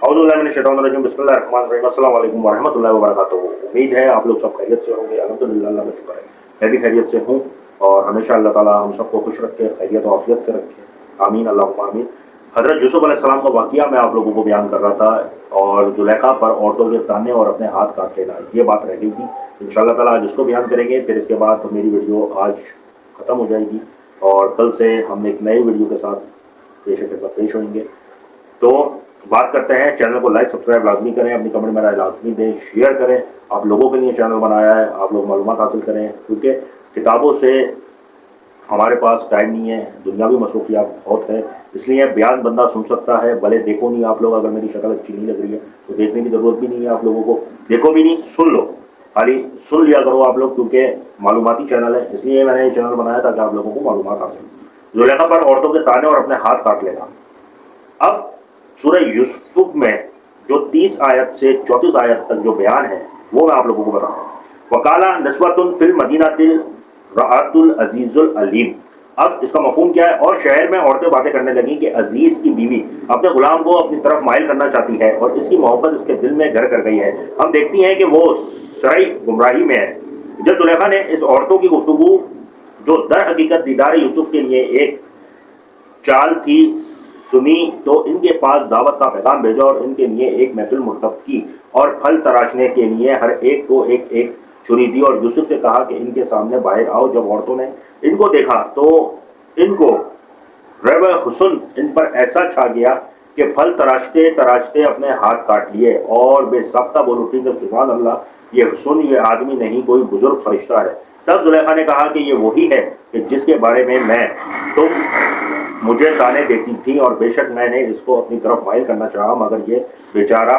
औज़ुबिल्लाहि बिस्मिल्लाहिर्रहमानिर्रहीम अस्सलाम वालेकुम वरहमतुल्लाहि वबरकातुहू। उम्मीद है आप लोग सब खैरियत से होंगे। अल्हम्दुलिल्लाह, अल्लाह का शुक्र है मैं भी खैरियत से हूँ और हमेशा अल्लाह ताला हम सबको खुश रखे, खैरियत और आफियत से रखे, आमीन अल्लाहुम्मा आमीन। हज़रत यूसुफ अलैहिस्सलाम का वाक़या मैं आप लोगों को बयान कर रहा था और जुलेखा पर औरतों के ताने और अपने हाथ काट लेना, ये बात रह गई थी। इंशाअल्लाह ताला आज इसको बयान करेंगे, फिर इसके बाद तो मेरी वीडियो आज ख़त्म हो जाएगी और कल से हम एक नई वीडियो के साथ पेश होंगे। तो बात करते हैं, चैनल को लाइक सब्सक्राइब लाजमी करें, अपनी कमेंट में राय लाजमी दें, शेयर करें। आप लोगों के लिए चैनल बनाया है, आप लोग मालूमात हासिल करें, क्योंकि किताबों से हमारे पास टाइम नहीं है, दुनियावी मसरूफियात बहुत है, इसलिए बयान बंदा सुन सकता है। भले देखो नहीं आप लोग, अगर मेरी शक्ल अच्छी नहीं लग रही है तो देखने की ज़रूरत भी नहीं है आप लोगों को, देखो भी नहीं, सुन लो, खाली सुन लिया करो आप लोग, क्योंकि मालूमाती चैनल है, इसलिए मैंने ये चैनल बनाया ताकि आप लोगों को मालूमात हासिल। जुलेखा पर औरतों के ताने और अपने हाथ काट लेना। अब सूरह यूसुफ में जो 30 आयत से 34 आयत तक जो बयान है वो मैं आप लोगों को बताऊँ। वकाला नस्बतुन फिल मदीनातिल रआतुल अजीजुल अलीम। अब इसका मफहूम क्या है? और शहर में औरतें बातें करने लगी कि अजीज की बीवी अपने गुलाम को अपनी तरफ माइल करना चाहती है और इसकी मोहब्बत इसके दिल में घर कर गई है। हम देखती हैं कि वो सराई गुमराही में है। जब जुलेखा ने इस औरतों की गुफ्तगू, जो दर हकीकत दीदार यूसुफ के लिए एक चाल थी, सुनी, तो इनके पास दावत का पैगाम भेजा और इनके लिए एक महफिल मुर्तब की और फल तराशने के लिए हर एक को एक एक छुरी दी और यूसुफ से कहा कि इनके सामने बाहर आओ। जब औरतों ने इनको देखा तो इनको रब हुस्न इन पर ऐसा छा गया कि फल तराशते तराशते अपने हाथ काट लिए और बेसाख्ता बोल उठी कि सुभान अल्लाह, ये हुस्न, ये आदमी नहीं, कोई बुजुर्ग फरिश्ता है। तब जुलेखा ने कहा कि ये वही है कि जिसके बारे में तुम मुझे ताने देती थी और बेशक मैंने इसको अपनी तरफ माइल करना चाहा, मगर ये बेचारा,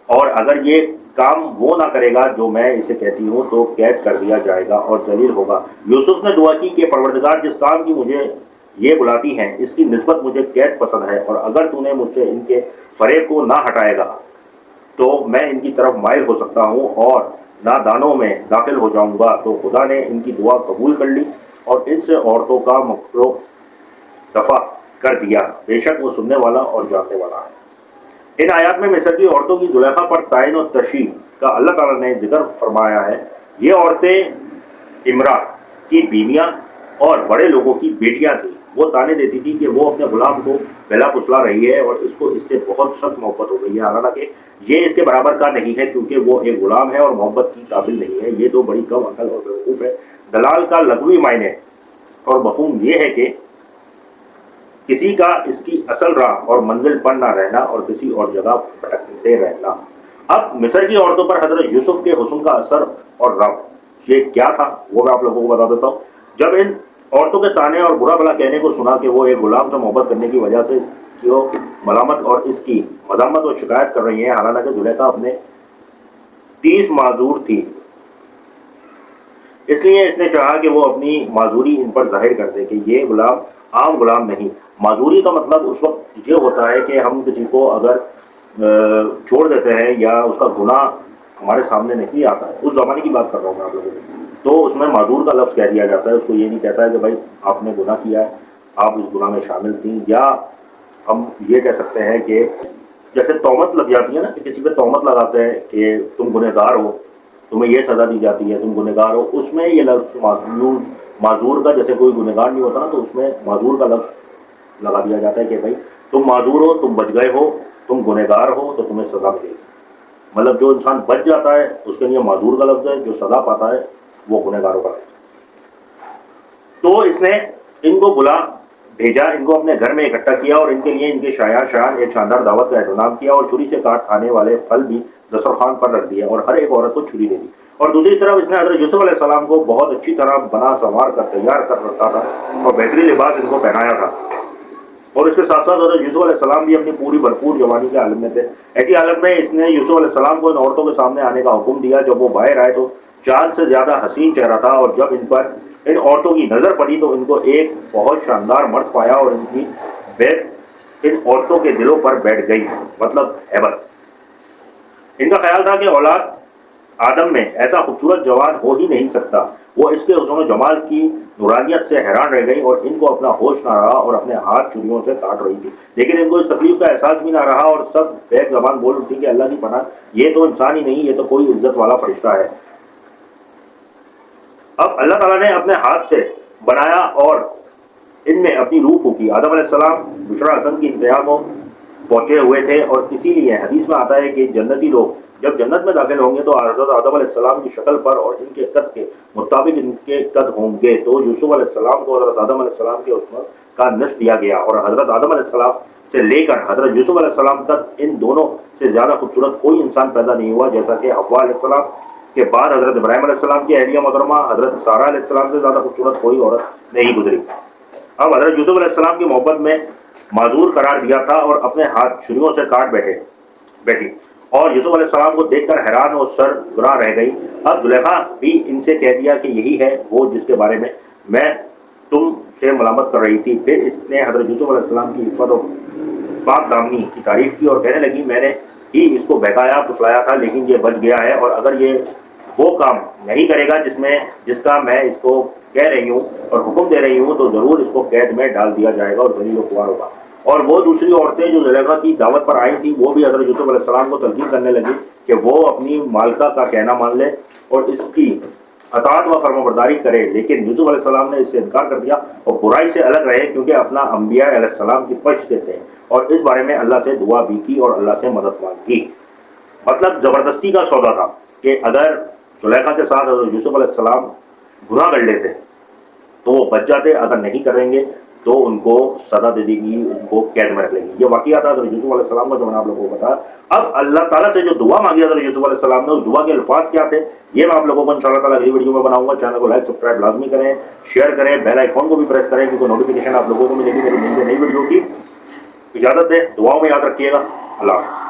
और अगर ये काम वो ना करेगा जो मैं इसे कहती हूँ तो कैद कर दिया जाएगा और जलील होगा। यूसुफ ने दुआ की कि परवरदिगार, जिस काम की मुझे ये बुलाती हैं इसकी निस्बत मुझे कैद पसंद है, और अगर तूने मुझसे इनके फरेब को ना हटाएगा तो मैं इनकी तरफ माइल हो सकता हूँ और नादानों में दाखिल हो जाऊँगा। तो खुदा ने इनकी दुआ कबूल कर ली और इनसे औरतों का मकरो दफा कर दिया। बेशक वो सुनने वाला और जानने वाला है। इन आयात में मिस्र की औरतों की जुलेखा पर तायन और तशरीह का अल्लाह ताला ने जिक्र फरमाया है। ये औरतें इमरा की बीवियां और बड़े लोगों की बेटियां थी। वो ताने देती थी कि वो अपने गुलाम को बहला फुसला रही है और इसको इससे बहुत सख्त मोहब्बत हो गई है, हालांकि ये इसके बराबर का नहीं है, क्योंकि वो एक गुलाम है और मोहब्बत की काबिल नहीं है। ये तो बड़ी कम अकल और बेवकूफ़ है। दलाल का लघवी मायने और मफहूम ये है कि किसी का इसकी असल राह और मंजिल पर ना रहना और किसी और जगह भटकते रहना। अब मिस्र की औरतों पर हजरत यूसुफ के हुस्न का असर और रब ये क्या था वो मैं आप लोगों को बता देता हूँ। जब इन औरतों के ताने और बुरा भला कहने को सुना कि वो एक गुलाम से मोहब्बत करने की वजह से इसकी मलामत और इसकी मजामत और शिकायत कर रही है, हालांकि जुलेखा अपने 30 माजूर थी, इसलिए इसने चाहा कि वो अपनी माजूरी इन पर जाहिर कर दे कि ये गुलाम आम गुलाम नहीं। माजूरी का मतलब उस वक्त ये होता है कि हम किसी को अगर छोड़ देते हैं या उसका गुनाह हमारे सामने नहीं आता है, उस ज़माने की बात कर रहा हूँ मैं आप लोगों को, तो उसमें माजूर का लफ्ज़ कह दिया जाता है। उसको ये नहीं कहता है कि भाई आपने गुनाह किया है, आप इस गुनाह में शामिल थी। या हम ये कह सकते हैं कि जैसे तोहमत लग जाती है ना, कि किसी पे तोहमत लगाते हैं कि तुम गुनहगार हो, तुम्हें ये सज़ा दी जाती है, तुम गुनहगार हो, उसमें ये लफ्ज़ माजूर का, जैसे कोई गुनहगार नहीं होता ना, तो उसमें माजूर का लफ्ज़ लगा दिया जाता है कि भाई तुम माजूर हो, तुम बच गए हो, तुम गुनहगार हो तो तुम्हें सज़ा मिलेगी। मतलब जो इंसान बच जाता है उसके लिए माजूर का लफ्ज़ है, जो सज़ा पाता है वो गुनहगारों का लफ्ज़ है। तो इसने इनको भेजा, इनको अपने घर में इकट्ठा किया और इनके लिए इनके शायान एक शानदार दावत का एहतमाम किया और छुरी से काट खाने वाले फल भी दस्तरखान पर रख दिया और हर एक औरत को छुरी दे दी। और दूसरी तरफ इसने हज़रत यूसुफ अलैहिस्सलाम को बहुत अच्छी तरह बना संवार कर तैयार कर रखा था और बेहतरीन लिबास इनको पहनाया था। और इसके साथ साथ हज़रत यूसुफ अलैहिस्सलाम भी अपनी पूरी भरपूर जवानी के आलम में थे। ऐसी हालत में इसने यूसुफ अलैहिस्सलाम को इन औरतों के सामने आने का हुक्म दिया। जब वो बाहर आए तो चांद से ज़्यादा हसीन चेहरा था, और जब इन पर इन औरतों की नज़र पड़ी तो इनको एक बहुत शानदार मर्द पाया और इनकी बैठ इन औरतों के दिलों पर बैठ गई, मतलब हैबत। इनका ख्याल था कि औलाद आदम में ऐसा खूबसूरत जवान हो ही नहीं सकता। वो इसके हुस्न जमाल की नूरानियत से हैरान रह गई और इनको अपना होश ना रहा और अपने हाथ छुरियों से काट रही थी, लेकिन इनको इस तकलीफ का एहसास भी ना रहा और सब बेग जबान बोल उठी कि अल्लाह की पनाह, ये तो इंसान ही नहीं, ये तो कोई इज्जत वाला फरिश्ता है। अब अल्लाह ताला ने अपने हाथ से बनाया और इनमें अपनी रूह फूकी। आदम अलैहिस्सलाम बुशरा हसन की इंतहा को पहुंचे हुए थे और इसीलिए हदीस में आता है कि जन्नती लोग जब जन्नत में दाखिल होंगे तो हज़रत आदम अलैहिस्सलाम की शक्ल पर और इनके कद के मुताबिक इनके कद होंगे। तो यूसुफ अलैहिस्सलाम को हज़रत आदम अलैहिस्सलाम के हुस्न का नस्ब दिया गया और हज़रत आदम अलैहिस्सलाम से लेकर हज़रत यूसुफ अलैहिस्सलाम तक इन दोनों से ज़्यादा खूबसूरत कोई इंसान पैदा नहीं हुआ, जैसा कि हव्वा अलैहिस्सलाम के बाद हज़रत इब्राहीम अलैहिस्सलाम की अहलिया मोहतरमा हज़रत सारा अलैहिस्सलाम से ज़्यादा खूबसूरत कोई औरत नहीं गुजरी। अब हज़रत यूसुफ अलैहिस्सलाम की मोहब्बत में माजूर करार दिया था और अपने हाथ छुरियों से काट बैठी और यूसुफ अलैहिस्सलाम को देखकर हैरान और सरगुरा रह गई। अब जुलेखा भी इनसे कह दिया कि यही है वो जिसके बारे में मैं तुमसे मलामत कर रही थी। फिर इसने हज़रत यूसुफ अलैहिस्सलाम की इफ़्फ़त और पाक दामनी की तारीफ़ की और कहने लगी, मैंने ही इसको बहकाया फुसलाया था, लेकिन ये बच गया है और अगर ये वो काम नहीं करेगा जिसका मैं इसको कह रही हूँ और हुक्म दे रही हूँ तो ज़रूर इसको कैद में डाल दिया जाएगा और ज़लील व ख़ुआर होगा। और वो दूसरी औरतें जो जुलेखा की दावत पर आई थी वो भी हज़रत यूसुफ अलैहिस्सलाम को तलकीन करने लगी कि वो अपनी मालका का कहना मान ले और इसकी अताअत व फरमाबरदारी करे, लेकिन यूसुफ अलैहिस्सलाम ने इससे इनकार कर दिया और बुराई से अलग रहे क्योंकि अपना अंबिया अलैहिस्सलाम की पक्ष से थे और इस बारे में अल्लाह से दुआ भी की और अल्लाह से मदद मांगी। मतलब ज़बरदस्ती का सौदा था कि अगर जुलेखा के साथ हज़रत यूसुफ अलैहिस्सलाम गुनाह कर लेते तो वो बच जाते, अगर नहीं करेंगे तो उनको सज़ा दे देगी, उनको कैद में रख लेंगी। ये वाक़या था हज़रत यूसुफ अलैहिस्सलाम का जो मैंने आप लोगों को बताया। अब अल्लाह ताला से जो दुआ मांगी हज़रत यूसुफ अलैहिस्सलाम ने, उस दुआ के अल्फाज क्या थे ये मैं आप लोगों को इंशाअल्लाह ताला अगली वीडियो में बनाऊंगा। चैनल को लाइक सब्सक्राइब लाजमी करें, शेयर करें, बेल आइकॉन को भी प्रेस करें क्योंकि नोटिफिकेशन आप लोगों को मिलेगी मेरी नई वीडियो की। इजाज़त दें, दुआओं में याद रखिएगा। अल्लाह।